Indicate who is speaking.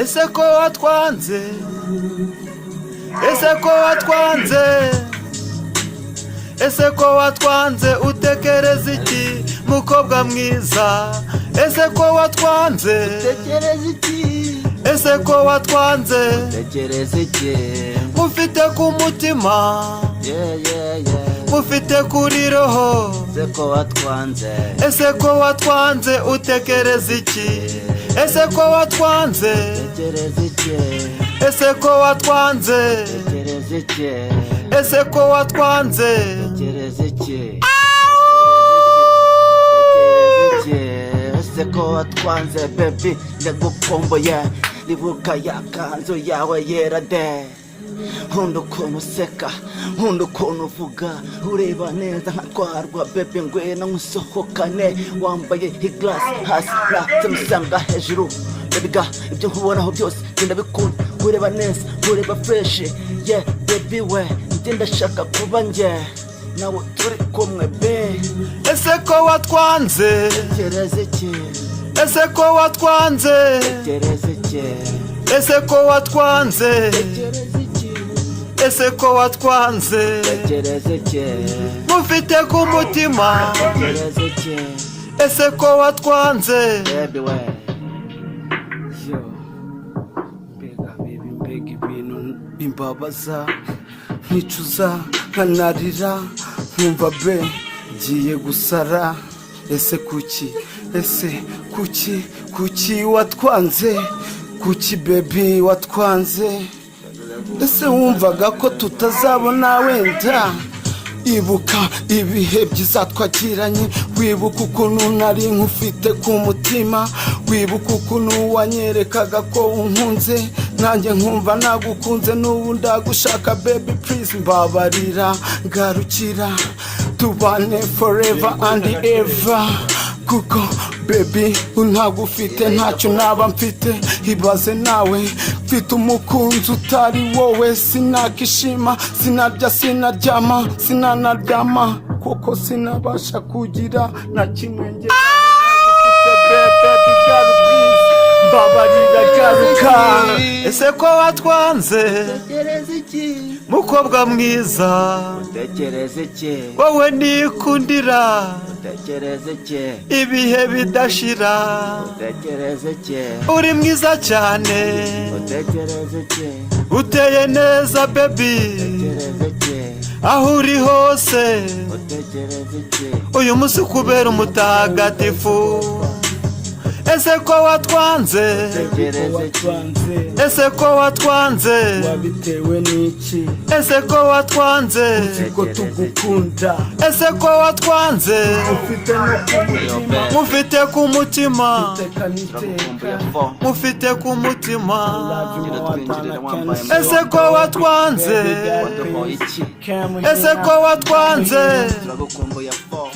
Speaker 1: ese ko watwanze, ese ko watwanze, ese ko watwanze utekereza iki mukobwa mwiza, ese ko watwanze
Speaker 2: utekereza iki,
Speaker 1: ese ko watwanze
Speaker 2: utekereza iki,
Speaker 1: mufite ku mutima mufite kuri roho,
Speaker 2: ese ko watwanze,
Speaker 1: ese ko watwanze utekereza iki, ese ko watwanze,
Speaker 2: utekereza iki,
Speaker 1: ese ko watwanze,
Speaker 2: utekereza iki,
Speaker 1: ese ko watwanze,
Speaker 2: utekereza iki, ese ko watwanze baby ndagukumbuye, ribuka ya kanzu yawe yera de, nkunda ukuntu useka, nkunda ukuntu uvuga, ureba neza nkatwarwa baby ngwino nkusohokane, wambaye higlasi hasi natse musanga hejuru, baby ga ibyo nkubonaho byose ndabikunda, ureba neza ureba fresh, yeah baby we njye ndashaka kuba njye nawe turi kumwe be.
Speaker 1: ese ko watwanze,
Speaker 2: Utekereza iki,
Speaker 1: ese ko watwanze,
Speaker 2: utekereza iki,
Speaker 1: ese ko watwanze,
Speaker 2: utekereza iki,
Speaker 1: ese ko watwanze,
Speaker 2: utekereza iki,
Speaker 1: mufite ku mutima,
Speaker 2: utekereza iki,
Speaker 1: ese ko watwanze.
Speaker 2: baby we.
Speaker 3: Yo, mbega baby, mbega ibintu bimbabaza, nkicuza nkanarira, nkumva be ngiye gusara. Ese kuki, ese kuki watwanze, kuki baby watwanze, ese wumvaga ko tutazabona wenda? Ibuka ibihe byiza twagiranye, wibuka ukuntu nari nkufite ku mutima, wibuka ukuntu wanyerekaga ko unkunze, nanjye nkumva nagukunze, n'ubu ndagushaka baby please mbabarira, garukira tubane forever and ever, kuko baby untagufite ntacyo naba mfite. Ibaze nawe mfite umukunzi utari wowe, sinakishima, sinarya, sinaryama, sinanaryama, kuko sinabasha kugira na kimwe njye mbabarira, garuka.
Speaker 1: ese ko watwanze
Speaker 2: Utekereza iki,
Speaker 1: mukobwa mwiza,
Speaker 2: utekereza iki,
Speaker 1: wowe nikundira
Speaker 2: utekereza iki,
Speaker 1: ibihe bidashira,
Speaker 2: utekereza iki,
Speaker 1: uri mwiza cyane,
Speaker 2: utekereza iki,
Speaker 1: uteye neza baby,
Speaker 2: utekereza iki,
Speaker 1: aho uri hose,
Speaker 2: utekereza iki,
Speaker 1: uyu munsi kubera umutagatifu. ese ko watwanze,
Speaker 2: utekereza iki,
Speaker 1: ese ko watwanze,
Speaker 3: wabitewe n'iki?
Speaker 1: ese ko watwanze,
Speaker 3: Ko tugukunda,
Speaker 1: ese ko watwanze,
Speaker 3: ufite no kumutima,
Speaker 1: mufite ku mutima,
Speaker 3: teka n'iteka,
Speaker 1: mufite ku mutima,
Speaker 3: ese
Speaker 1: ese ko watwanze,
Speaker 2: waduhoye iki,
Speaker 1: ese ko watwanze.
Speaker 2: turagukumbuye fo.